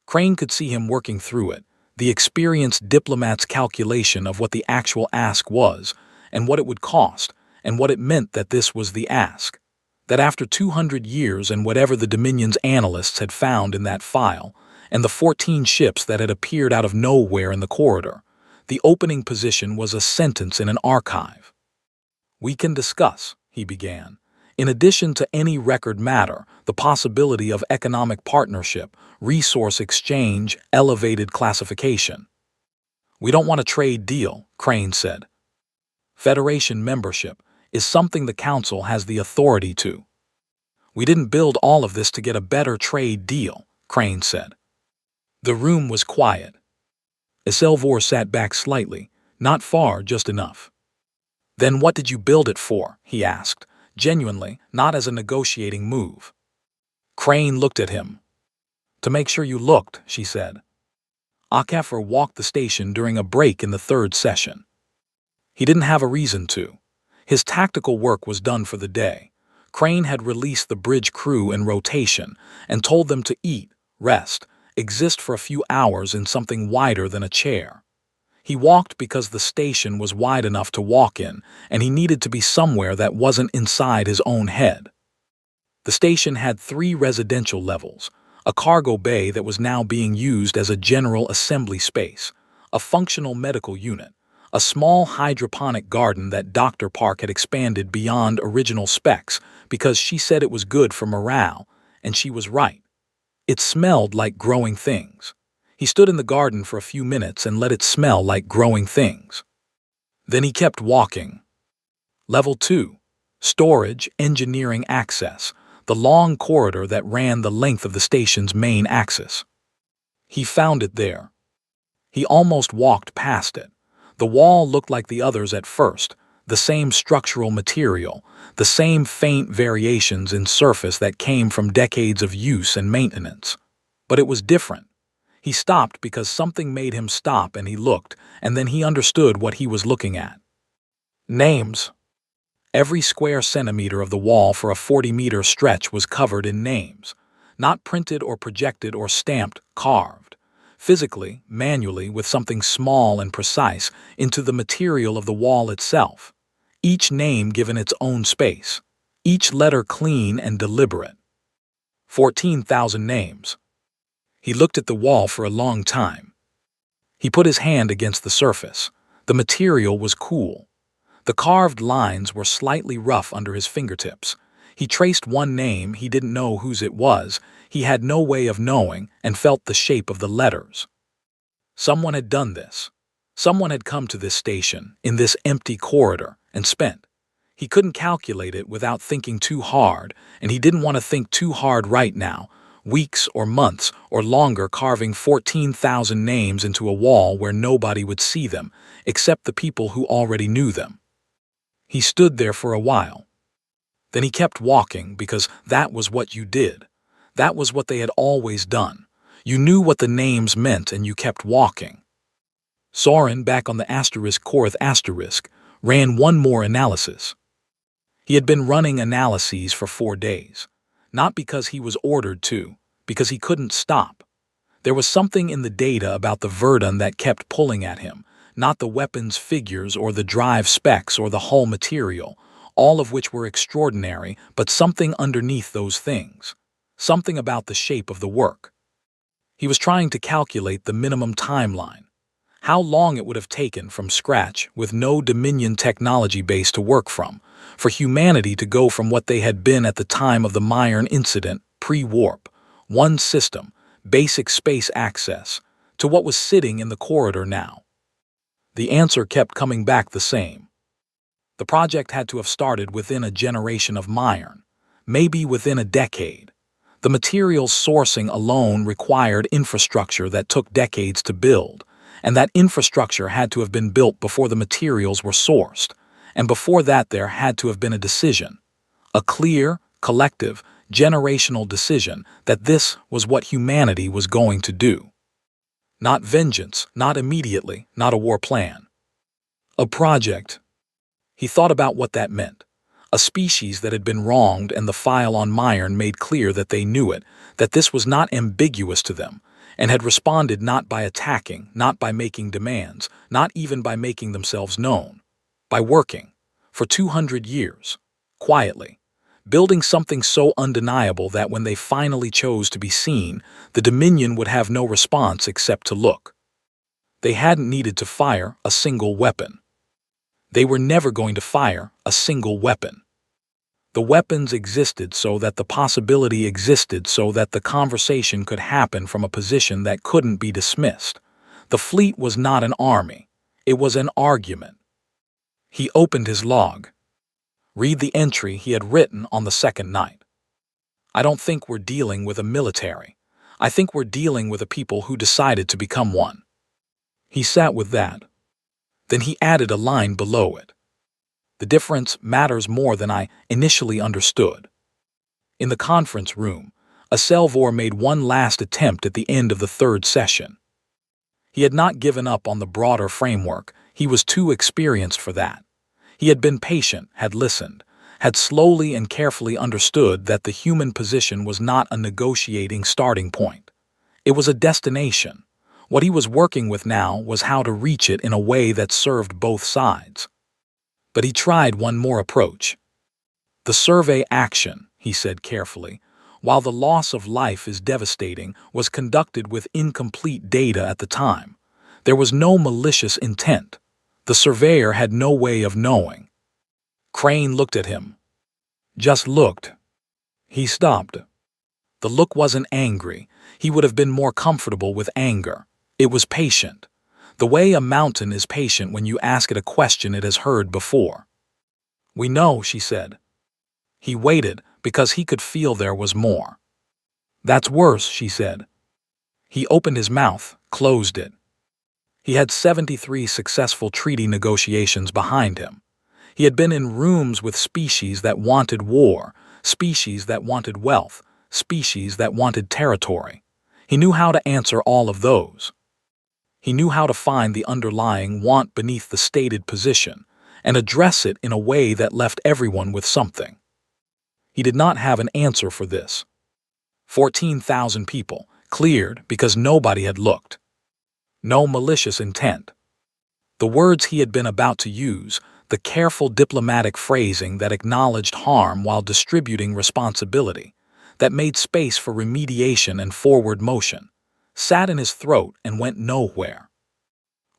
A: Crane could see him working through it, the experienced diplomat's calculation of what the actual ask was, and what it would cost, and what it meant that this was the ask. That after 200 years and whatever the Dominion's analysts had found in that file, and the 14 ships that had appeared out of nowhere in the corridor, the opening position was a sentence in an archive. We can discuss, he began, in addition to any record matter, the possibility of economic partnership, resource exchange, elevated classification. We don't want a trade deal, Crane said. Federation membership is something the Council has the authority to. We didn't build all of this to get a better trade deal, Crane said. The room was quiet. Salvor sat back slightly, not far, just enough. Then what did you build it for? He asked, genuinely, not as a negotiating move. Crane looked at him. To make sure you looked, she said. HFY walked the station during a break in the third session. He didn't have a reason to. His tactical work was done for the day. Crane had released the bridge crew in rotation and told them to eat, rest, exist for a few hours in something wider than a chair. He walked because the station was wide enough to walk in, and he needed to be somewhere that wasn't inside his own head. The station had 3 residential levels, a cargo bay that was now being used as a general assembly space, a functional medical unit, a small hydroponic garden that Dr. Park had expanded beyond original specs because she said it was good for morale, and she was right. It smelled like growing things. He stood in the garden for a few minutes and let it smell like growing things. Then he kept walking. Level 2. Storage, engineering access, the long corridor that ran the length of the station's main axis. He found it there. He almost walked past it. The wall looked like the others at first, the same structural material, the same faint variations in surface that came from decades of use and maintenance. But it was different. He stopped because something made him stop, and he looked, and then he understood what he was looking at. Names. Every square centimeter of the wall for a 40-meter stretch was covered in names, not printed or projected or stamped, carved, physically, manually, with something small and precise, into the material of the wall itself. Each name given its own space, each letter clean and deliberate. 14,000 names. He looked at the wall for a long time. He put his hand against the surface. The material was cool. The carved lines were slightly rough under his fingertips. He traced one name, he didn't know whose it was, he had no way of knowing, and felt the shape of the letters. Someone had done this. Someone had come to this station, in this empty corridor, and spent. He couldn't calculate it without thinking too hard, and he didn't want to think too hard right now, weeks or months or longer carving 14,000 names into a wall where nobody would see them, except the people who already knew them. He stood there for a while. Then he kept walking because that was what you did. That was what they had always done. You knew what the names meant and you kept walking. Soren, back on the *Korth*, ran one more analysis. He had been running analyses for 4 days. Not because he was ordered to, because he couldn't stop. There was something in the data about the Verdun that kept pulling at him, not the weapons figures or the drive specs or the hull material, all of which were extraordinary, but something underneath those things. Something about the shape of the work. He was trying to calculate the minimum timeline. How long it would have taken from scratch, with no Dominion technology base to work from, for humanity to go from what they had been at the time of the Myron incident, pre-warp, one system, basic space access, to what was sitting in the corridor now. The answer kept coming back the same. The project had to have started within a generation of Myron, maybe within a decade. The materials sourcing alone required infrastructure that took decades to build, and that infrastructure had to have been built before the materials were sourced, and before that there had to have been a decision, a clear, collective, generational decision that this was what humanity was going to do. Not vengeance, not immediately, not a war plan. A project. He thought about what that meant. A species that had been wronged, and the file on Myron made clear that they knew it, that this was not ambiguous to them, and had responded not by attacking, not by making demands, not even by making themselves known, by working, for 200 years, quietly, building something so undeniable that when they finally chose to be seen, the Dominion would have no response except to look. They hadn't needed to fire a single weapon. They were never going to fire a single weapon. The weapons existed so that the possibility existed so that the conversation could happen from a position that couldn't be dismissed. The fleet was not an army. It was an argument. He opened his log. Read the entry he had written on the second night. I don't think we're dealing with a military. I think we're dealing with a people who decided to become one. He sat with that. Then he added a line below it. The difference matters more than I initially understood. In the conference room, a Salvor made one last attempt at the end of the third session. He had not given up on the broader framework. He was too experienced for that. He had been patient, had listened, had slowly and carefully understood that the human position was not a negotiating starting point. It was a destination. What he was working with now was how to reach it in a way that served both sides. But he tried one more approach. The survey action, he said carefully, while the loss of life is devastating, was conducted with incomplete data at the time. There was no malicious intent. The surveyor had no way of knowing. Crane looked at him. Just looked. He stopped. The look wasn't angry. He would have been more comfortable with anger. It was patient. The way a mountain is patient when you ask it a question it has heard before. We know, she said. He waited because he could feel there was more. That's worse, she said. He opened his mouth, closed it. He had 73 successful treaty negotiations behind him. He had been in rooms with species that wanted war, species that wanted wealth, species that wanted territory. He knew how to answer all of those. He knew how to find the underlying want beneath the stated position and address it in a way that left everyone with something. He did not have an answer for this. 14,000 people, cleared because nobody had looked. No malicious intent. The words he had been about to use, the careful diplomatic phrasing that acknowledged harm while distributing responsibility, that made space for remediation and forward motion, sat in his throat and went nowhere.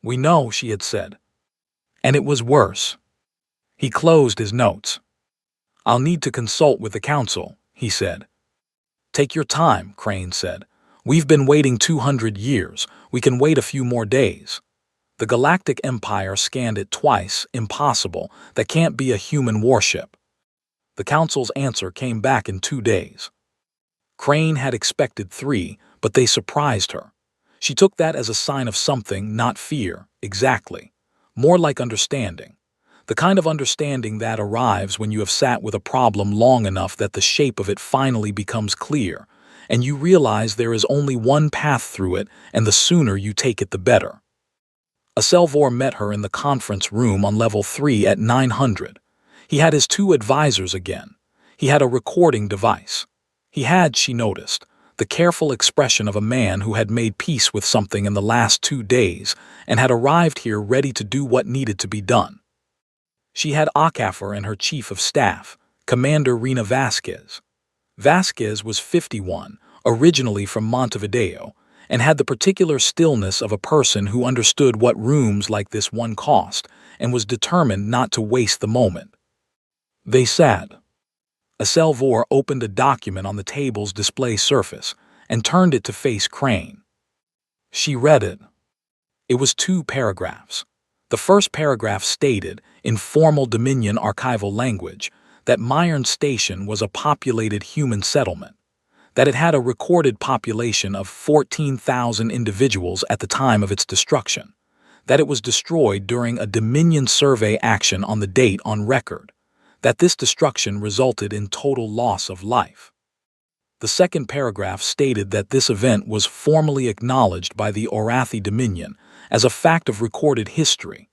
A: We know, she had said. And it was worse. He closed his notes. I'll need to consult with the council, he said. Take your time, Crane said. We've been waiting 200 years. We can wait a few more days. The Galactic Empire scanned it twice. Impossible. That can't be a human warship. The council's answer came back in 2 days. Crane had expected 3, but they surprised her. She took that as a sign of something, not fear, exactly. More like understanding. The kind of understanding that arrives when you have sat with a problem long enough that the shape of it finally becomes clear, and you realize there is only one path through it, and the sooner you take it the better. A Salvor met her in the conference room on level 3 at 900. He had his 2 advisors again. He had a recording device. He had, she noticed, the careful expression of a man who had made peace with something in the last 2 days and had arrived here ready to do what needed to be done. She had Akafor and her chief of staff, Commander Rena Vasquez. Vasquez was 51, originally from Montevideo, and had the particular stillness of a person who understood what rooms like this one cost and was determined not to waste the moment. They sat. Aselvor opened a document on the table's display surface and turned it to face Crane. She read it. It was 2 paragraphs. The first paragraph stated, in formal Dominion archival language, that Myron Station was a populated human settlement, that it had a recorded population of 14,000 individuals at the time of its destruction, that it was destroyed during a Dominion survey action on the date on record, that this destruction resulted in total loss of life. The second paragraph stated that this event was formally acknowledged by the Orathi Dominion as a fact of recorded history,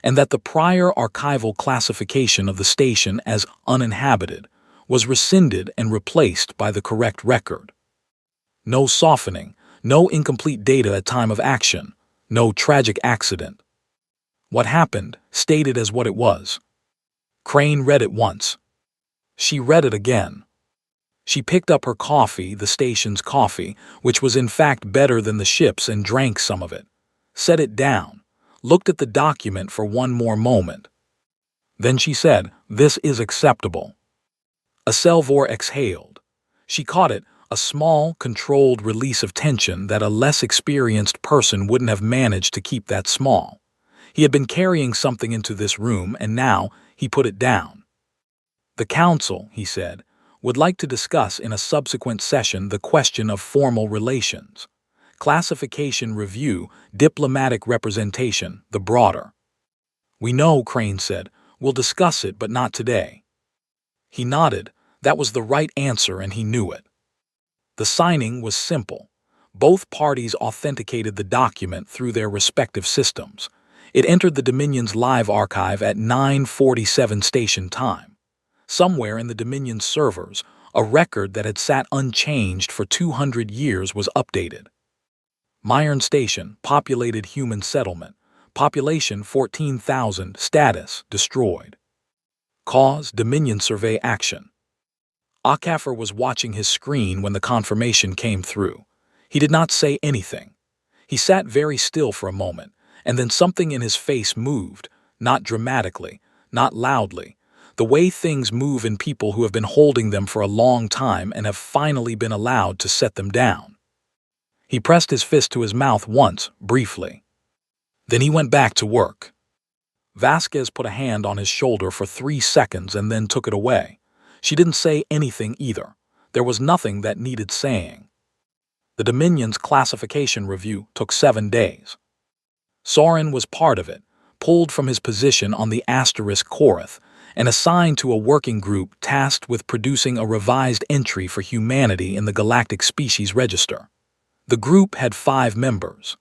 A: and that the prior archival classification of the station as uninhabited was rescinded and replaced by the correct record. No softening, no incomplete data at time of action, no tragic accident. What happened, stated as what it was. Crane read it once. She read it again. She picked up her coffee, the station's coffee, which was in fact better than the ship's, and drank some of it, set it down, looked at the document for one more moment. Then she said, "This is acceptable." Aselvor exhaled. She caught it, a small, controlled release of tension that a less experienced person wouldn't have managed to keep that small. He had been carrying something into this room, and now he put it down. "The Council," he said, "would like to discuss in a subsequent session the question of formal relations. Classification review, diplomatic representation, the broader." "We know," Crane said. "We'll discuss it, but not today." He nodded. That was the right answer, and he knew it. The signing was simple. Both parties authenticated the document through their respective systems. It entered the Dominion's live archive at 9:47 station time. Somewhere in the Dominion's servers, a record that had sat unchanged for 200 years was updated. Myron Station, populated human settlement. Population 14,000, status destroyed. Cause, Dominion survey action. Akafor was watching his screen when the confirmation came through. He did not say anything. He sat very still for a moment, and then something in his face moved, not dramatically, not loudly, the way things move in people who have been holding them for a long time and have finally been allowed to set them down. He pressed his fist to his mouth once, briefly. Then he went back to work. Vasquez put a hand on his shoulder for 3 seconds and then took it away. She didn't say anything either. There was nothing that needed saying. The Dominion's classification review took 7 days. Soren was part of it, pulled from his position on the Asterisk Korath and assigned to a working group tasked with producing a revised entry for humanity in the Galactic Species Register. The group had 5 members.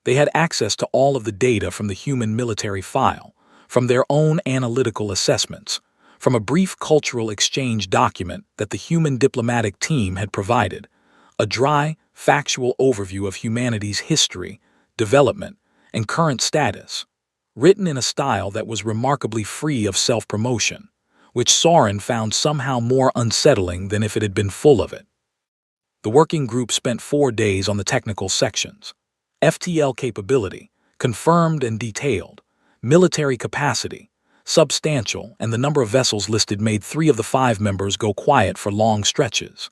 A: They had access to all of the data from the human military file, from their own analytical assessments, from a brief cultural exchange document that the human diplomatic team had provided, a dry, factual overview of humanity's history, development, and current status, written in a style that was remarkably free of self-promotion, which Soren found somehow more unsettling than if it had been full of it. The working group spent 4 days on the technical sections. FTL capability, confirmed and detailed, military capacity, substantial, and the number of vessels listed made 3 of the 5 members go quiet for long stretches.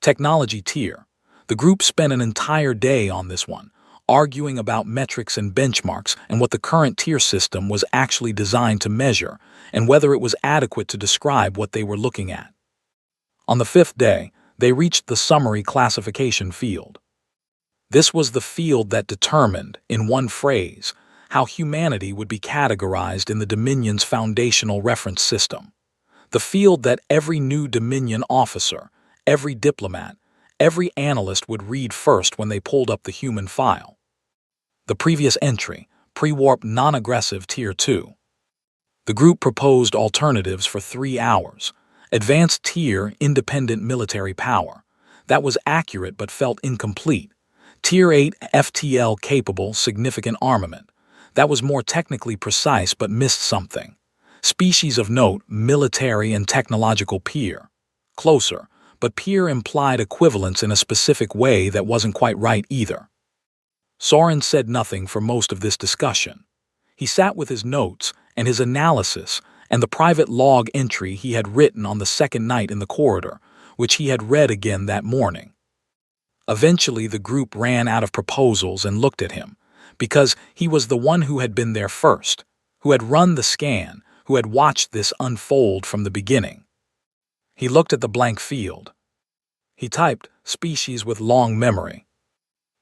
A: Technology tier. The group spent an entire day on this one, arguing about metrics and benchmarks and what the current tier system was actually designed to measure and whether it was adequate to describe what they were looking at. On the 5th day, they reached the summary classification field. This was the field that determined, in one phrase, how humanity would be categorized in the Dominion's foundational reference system. The field that every new Dominion officer, every diplomat, every analyst would read first when they pulled up the human file. The previous entry, pre-warp non-aggressive Tier 2. The group proposed alternatives for 3 hours. Advanced tier independent military power. That was accurate but felt incomplete. Tier 8 FTL capable, significant armament. That was more technically precise but missed something. Species of note, military and technological peer. Closer, but peer implied equivalence in a specific way that wasn't quite right either. Soren said nothing for most of this discussion. He sat with his notes and his analysis and the private log entry he had written on the second night in the corridor, which he had read again that morning. Eventually, the group ran out of proposals and looked at him, because he was the one who had been there first, who had run the scan, who had watched this unfold from the beginning. He looked at the blank field. He typed, "Species with long memory."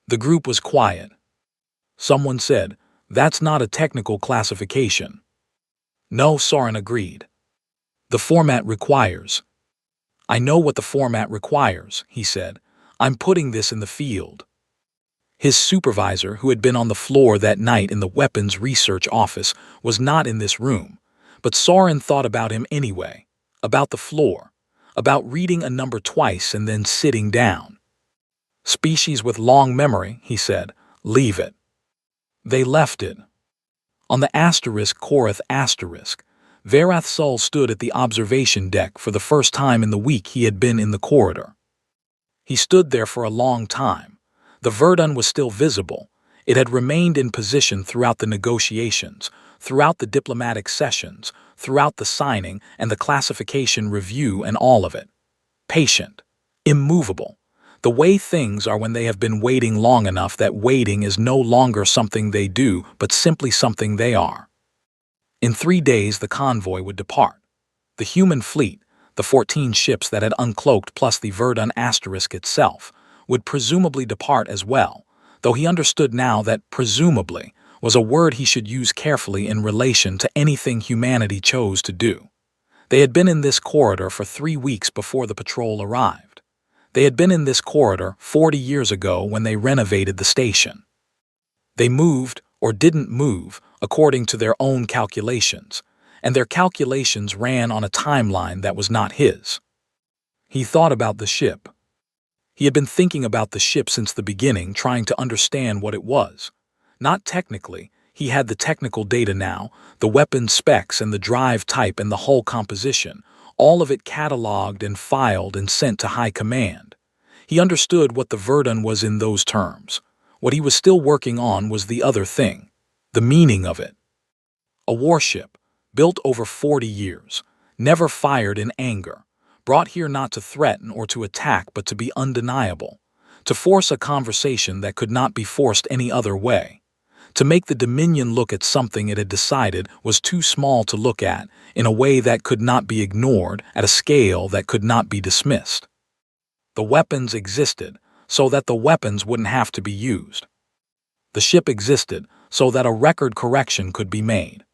A: The group was quiet. Someone said, "That's not a technical classification." No, Soren agreed. "The format requires." "I know what the format requires," he said. "I'm putting this in the field." His supervisor, who had been on the floor that night in the weapons research office, was not in this room, but Soren thought about him anyway, about the floor, about reading a number twice and then sitting down. "Species with long memory," he said. "Leave it." They left it. On the *Korath*, Varath Sul stood at the observation deck for the first time in the week he had been in the corridor. He stood there for a long time. The Verdun was still visible. It had remained in position throughout the negotiations, throughout the diplomatic sessions, throughout the signing and the classification review and all of it. Patient. Immovable. The way things are when they have been waiting long enough that waiting is no longer something they do, but simply something they are. In 3 days, the convoy would depart. The human fleet, the 14 ships that had uncloaked plus the Verdun * itself, would presumably depart as well, though he understood now that presumably was a word he should use carefully in relation to anything humanity chose to do. They had been in this corridor for 3 weeks before the patrol arrived. They had been in this corridor 40 years ago when they renovated the station. They moved or didn't move according to their own calculations, and their calculations ran on a timeline that was not his. He thought about the ship. He had been thinking about the ship since the beginning, trying to understand what it was. Not technically, he had the technical data now, the weapon specs and the drive type and the hull composition, all of it cataloged and filed and sent to high command. He understood what the Verdun was in those terms. What he was still working on was the other thing, the meaning of it. A warship, built over 40 years, never fired in anger, brought here not to threaten or to attack but to be undeniable, to force a conversation that could not be forced any other way, to make the Dominion look at something it had decided was too small to look at in a way that could not be ignored, at a scale that could not be dismissed. The weapons existed so that the weapons wouldn't have to be used. The ship existed so that a record correction could be made.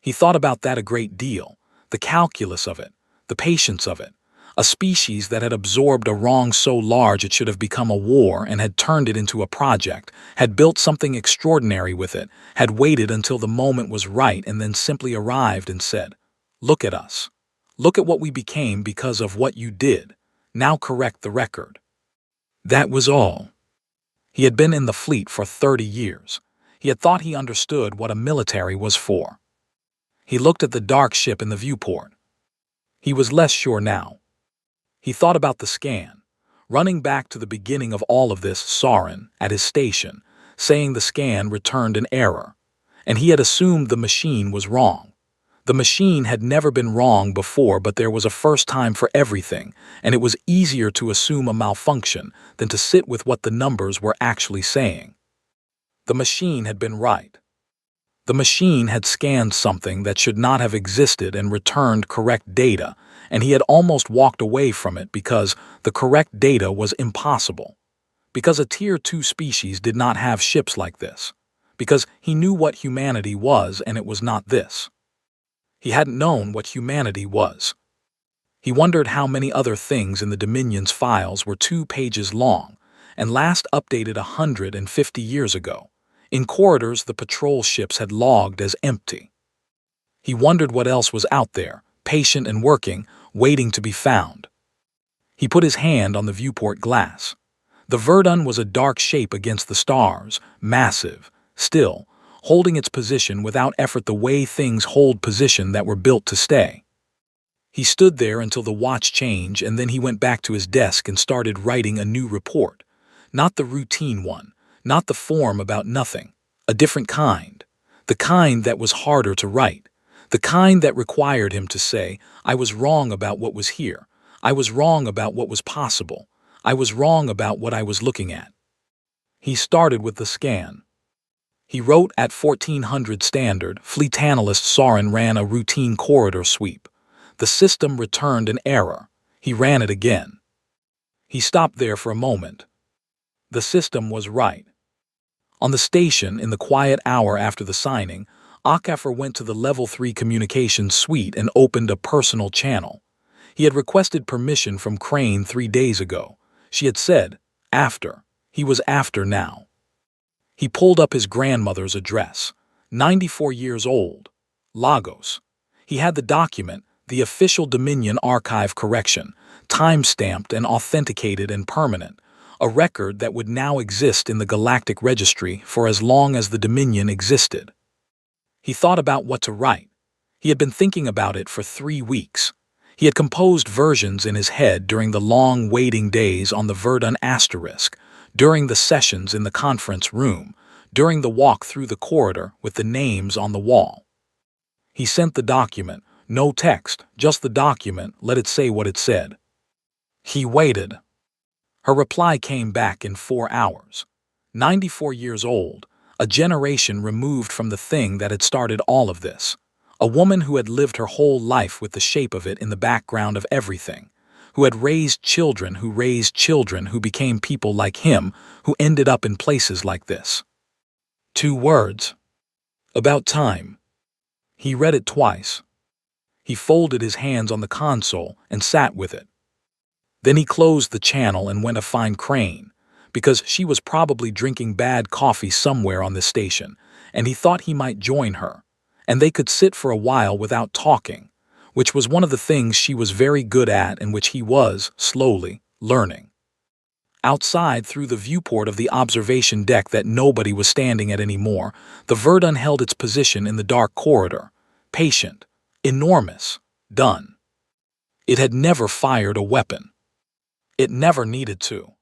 A: He thought about that a great deal, the calculus of it, the patience of it. A species that had absorbed a wrong so large it should have become a war and had turned it into a project, had built something extraordinary with it, had waited until the moment was right and then simply arrived and said, "Look at us. Look at what we became because of what you did. Now correct the record." That was all. He had been in the fleet for 30 years. He had thought he understood what a military was for. He looked at the dark ship in the viewport. He was less sure now. He thought about the scan, running back to the beginning of all of this, Soren, at his station, saying the scan returned an error, and he had assumed the machine was wrong. The machine had never been wrong before, but there was a first time for everything, and it was easier to assume a malfunction than to sit with what the numbers were actually saying. The machine had been right. The machine had scanned something that should not have existed and returned correct data, and he had almost walked away from it because the correct data was impossible. Because a Tier 2 species did not have ships like this. Because he knew what humanity was and it was not this. He hadn't known what humanity was. He wondered how many other things in the Dominion's files were 2 pages long and last updated 150 years ago. In corridors the patrol ships had logged as empty. He wondered what else was out there, patient and working, waiting to be found. He put his hand on the viewport glass. The Verdun was a dark shape against the stars, massive, still, holding its position without effort the way things hold position that were built to stay. He stood there until the watch changed, and then he went back to his desk and started writing a new report. Not the routine one, not the form about nothing, a different kind. The kind that was harder to write. The kind that required him to say, I was wrong about what was here. I was wrong about what was possible. I was wrong about what I was looking at. He started with the scan. He wrote at 1400 standard, fleet analyst Soren ran a routine corridor sweep. The system returned an error. He ran it again. He stopped there for a moment. The system was right. On the station, in the quiet hour after the signing, Akaffer went to the Level 3 communications suite and opened a personal channel. He had requested permission from Crane 3 days ago. She had said, after. He was after now. He pulled up his grandmother's address, 94 years old, Lagos. He had the document, the official Dominion Archive correction, time-stamped and authenticated and permanent, a record that would now exist in the Galactic Registry for as long as the Dominion existed. He thought about what to write. He had been thinking about it for 3 weeks. He had composed versions in his head during the long waiting days on the Verdun asterisk, during the sessions in the conference room, during the walk through the corridor with the names on the wall. He sent the document, no text, just the document, let it say what it said. He waited. Her reply came back in 4 hours. 94 years old, a generation removed from the thing that had started all of this. A woman who had lived her whole life with the shape of it in the background of everything, who had raised children who became people like him, who ended up in places like this. 2 words. About time. He read it twice. He folded his hands on the console and sat with it. Then he closed the channel and went to find Crane, because she was probably drinking bad coffee somewhere on the station, and he thought he might join her, and they could sit for a while without talking, which was one of the things she was very good at and which he was, slowly, learning. Outside, through the viewport of the observation deck that nobody was standing at anymore, the Verdun held its position in the dark corridor, patient, enormous, done. It had never fired a weapon. It never needed to.